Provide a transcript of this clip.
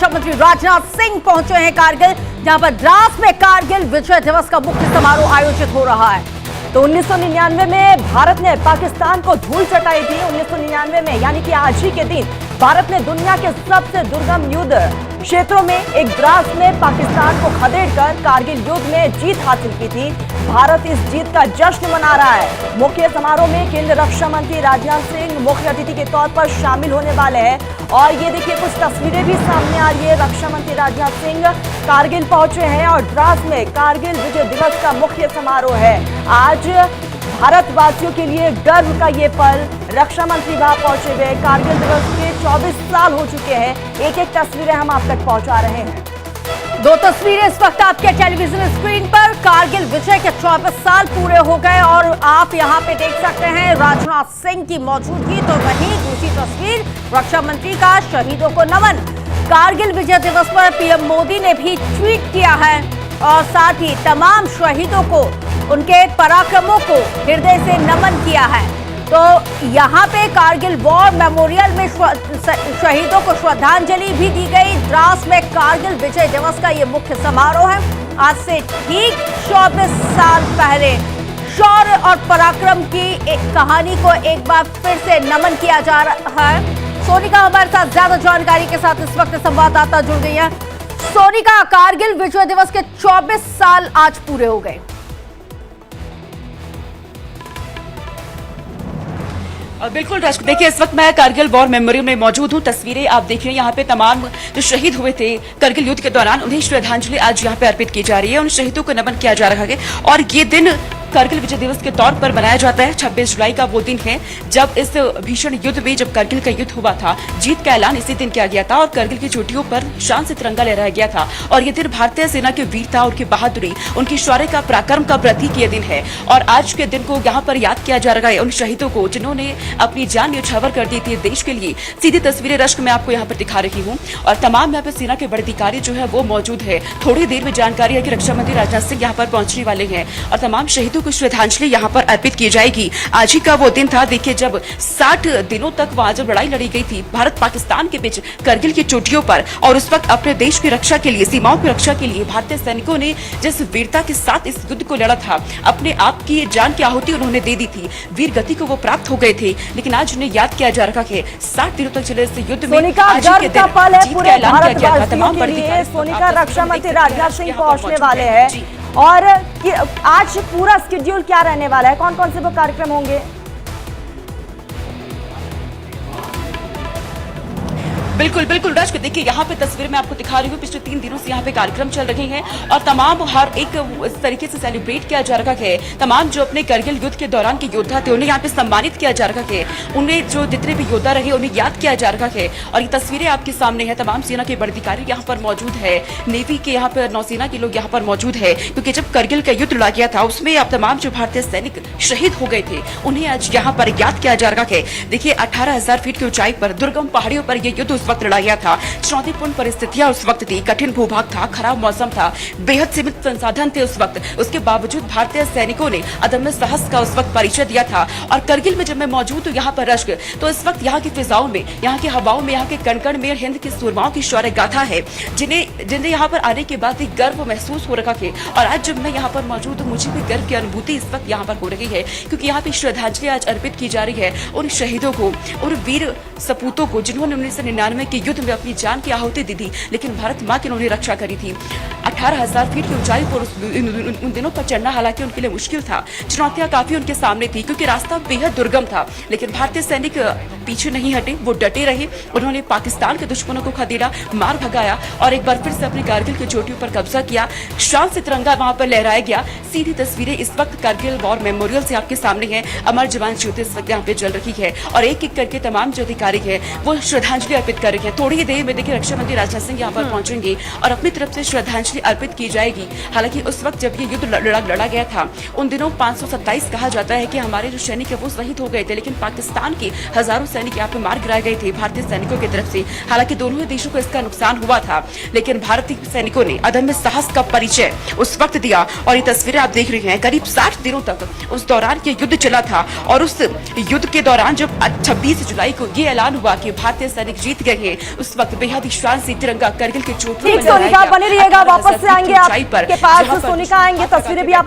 रक्षा मंत्री राजनाथ सिंह पहुंचे हैं कारगिल, जहां पर द्रास में कारगिल विजय दिवस का मुख्य समारोह आयोजित हो रहा है। तो 1999 में भारत ने पाकिस्तान को धूल चटाई थी। 1999 में यानी कि आज ही के दिन भारत ने दुनिया के सबसे दुर्गम युद्ध क्षेत्रों में एक द्रास में पाकिस्तान को खदेड़कर कारगिल युद्ध में जीत हासिल की थी। भारत इस जीत का जश्न मना रहा है। मुख्य समारोह में केंद्रीय रक्षा मंत्री राजनाथ सिंह मुख्य अतिथि के तौर पर शामिल होने वाले हैं। और ये देखिए, कुछ तस्वीरें भी सामने आ रही है। रक्षा मंत्री राजनाथ सिंह कारगिल पहुंचे हैं और द्रास में कारगिल विजय दिवस का मुख्य समारोह है। आज भारतवासियों के लिए गर्व का ये पल। रक्षा मंत्री वहां पहुंचे हुए। कारगिल दिवस के 24 साल हो चुके हैं। एक एक तस्वीरें हम आप तक पहुंचा रहे हैं। दो तस्वीरें इस वक्त आपके टेलीविजन स्क्रीन पर। कारगिल विजय के 24 साल पूरे हो गए और आप यहां पे देख सकते हैं राजनाथ सिंह की मौजूदगी। तो वहीं दूसरी तस्वीर रक्षा मंत्री का शहीदों को नमन। कारगिल विजय दिवस पर पीएम मोदी ने भी ट्वीट किया है और साथ ही तमाम शहीदों को, उनके पराक्रमों को हृदय से नमन किया है। तो यहाँ पे कारगिल वॉर मेमोरियल में शहीदों को श्रद्धांजलि भी दी गई। द्रास में कारगिल विजय दिवस का ये मुख्य समारोह है। आज से ठीक 24 साल पहले शौर्य और पराक्रम की एक कहानी को एक बार फिर से नमन किया जा रहा है। सोनिका हमारे साथ ज्यादा जानकारी के साथ इस वक्त संवाददाता जुड़ गई है। सोनिका, कारगिल विजय दिवस के 24 साल आज पूरे हो गए। बिल्कुल राष्ट्र, देखिए इस वक्त मैं कारगिल वॉर मेमोरियल में मौजूद हूँ। तस्वीरें आप देख रहे हैं, यहाँ पे तमाम जो शहीद हुए थे कारगिल युद्ध के दौरान, उन्हें श्रद्धांजलि आज यहाँ पे अर्पित की जा रही है। उन शहीदों को नमन किया जा रहा है और ये दिन कारगिल विजय दिवस के तौर पर मनाया जाता है। 26 जुलाई का वो दिन है जब इस भीषण युद्ध में, जब कारगिल का युद्ध हुआ था, जीत का ऐलान इसी दिन किया गया था और कारगिल की चोटियों पर शान से तिरंगा लहराया गया था। और ये दिन भारतीय सेना की वीरता, उनकी बहादुरी, उनकी शौर्य का, पराक्रम का प्रतीक ये दिन है। और आज के दिन को यहाँ पर याद किया जा रहा है उन शहीदों को जिन्होंने अपनी जान न्यौछावर कर दी थी देश के लिए। सीधी तस्वीरें रश्क मैं आपको यहाँ पर दिखा रही हूँ और तमाम यहाँ पे सेना के बड़े अधिकारी जो है वो मौजूद है। थोड़ी देर में जानकारी है कि रक्षा मंत्री राजनाथ सिंह यहाँ पर पहुंचने वाले हैं और तमाम शहीदों को श्रद्धांजलि यहाँ पर अर्पित की जाएगी। आज ही का वो दिन था, देखिए, जब 60 दिनों तक वहां जब लड़ाई लड़ी गई थी भारत पाकिस्तान के बीच कारगिल की चोटियों पर, और उस वक्त अपने देश की रक्षा के लिए, सीमाओं की रक्षा के लिए भारतीय सैनिकों ने जिस वीरता के साथ इस युद्ध को लड़ा था, अपने आप की जान की आहुति उन्होंने दे दी थी, वीर गति को वो प्राप्त हो गए थे। लेकिन आज उन्हें याद किया जा रहा है 60 दिनों तक चले इस युद्ध में। सोनिका, रक्षा मंत्री राजनाथ सिंह पहुंचने वाले हैं और आज पूरा शेड्यूल क्या रहने वाला है, कौन कौन से वो कार्यक्रम होंगे? बिल्कुल बिल्कुल राज, देखिए यहाँ पे तस्वीर में आपको दिखा रही हूँ। पिछले 3 दिनों से यहाँ पे कार्यक्रम चल रहे हैं और तमाम हर एक इस तरीके से सेलिब्रेट किया जा रहा है। तमाम जो अपने कारगिल युद्ध के दौरान के योद्धा थे उन्हें यहाँ पे सम्मानित किया जा रहा है। उन्हें जो जितने भी योद्धा रहे उन्हें याद किया जा रहा है। और ये तस्वीरें आपके सामने है। तमाम सेना के बड़े अधिकारी यहाँ पर मौजूद है, नेवी के यहाँ पर, नौसेना के लोग यहाँ पर मौजूद है, क्योंकि जब कारगिल का युद्ध लड़ा गया था उसमें अब तमाम जो भारतीय सैनिक शहीद हो गए थे उन्हें आज यहाँ पर याद किया जा रहा है। देखिए 18,000 फीट की ऊंचाई पर दुर्गम पहाड़ियों पर यह युद्ध वक्त लड़ा गया था। चुनौतीपूर्ण परिस्थितियां उस वक्त थी, कठिन भूभाग था, खराब मौसम था, बेहद सीमित संसाधन थे उस वक्त। उसके बावजूद भारतीय सैनिकों ने अदम्य साहस का उस वक्त परिचय दिया था। और कारगिल में जब मैं मौजूद हूँ यहाँ पर रश्क, तो इस वक्त यहाँ की फिजाओं में, यहाँ की हवाओं में, यहाँ के कण-कण में हिंद के सूरमाओं की शौर्य गाथा है, जिन्हें यहाँ पर आने के बाद एक गर्व महसूस हो रखा है। और आज जब मैं यहाँ पर मौजूद हूँ मुझे भी गर्व की अनुभूति इस वक्त यहाँ पर हो रही है, क्योंकि यहाँ पे श्रद्धांजलि आज अर्पित की जा रही है उन शहीदों को, उन वीर सपूतों को जिन्होंने 1999 के युद्ध में अपनी जान की आहुति दी थी, लेकिन भारत माँ की उन्होंने रक्षा करी थी। 18,000 फीट की ऊंचाई पर उन दिनों पर चढ़ना हालांकि उनके लिए मुश्किल था। चुनौतियां काफी उनके सामने थी क्योंकि रास्ता बेहद दुर्गम था, लेकिन भारतीय सैनिक पीछे नहीं हटे, वो डटे रहे। उन्होंने पाकिस्तान के दुश्मनों को खदेड़ा, मार भगाया और एक बार फिर से अपनी कारगिल की चोटियों पर कब्जा किया। शान से तिरंगा वहां पर लहराया गया। सीधी तस्वीरें इस वक्त कारगिल वॉर मेमोरियल से आपके सामने है। अमर जवान ज्योति इस वक्त यहाँ पे जल रही है और एक एक करके तमाम जो अधिकारी है वो श्रद्धांजलि अर्पित कर रहे हैं। थोड़ी ही देर में देखिए रक्षा मंत्री राजनाथ सिंह यहाँ पर पहुंचेंगे और अपनी तरफ से श्रद्धांजलि श्रद्धांजलि अर्पित की जाएगी। हालांकि उस वक्त जब ये युद्ध लड़ा गया था, उन दिनों 527 कहा जाता है कि हमारे जो सैनिक है वो शहीद हो गए थे, लेकिन पाकिस्तान के हजारों सैनिक यहाँ पे मार गिराए गए थे भारतीय सैनिकों की तरफ से। हालांकि दोनों ही देशों को इसका नुकसान हुआ था, लेकिन भारतीय सैनिकों ने अदम्य साहस का परिचय उस वक्त दिया। और ये तस्वीरें आप देख रहे हैं, करीब 60 दिनों तक उस दौरान ये युद्ध चला था। और उस युद्ध के दौरान जब 26 जुलाई को ये ऐलान हुआ कि भारतीय सैनिक जीत गए हैं, उस वक्त बेहद ही शान से तिरंगा करगिल के चोटियों ठीक, सोनिका बने रहिएगा, वापस से आएंगे आपके पास। सोनिका आएंगे, तस्वीरें भी आप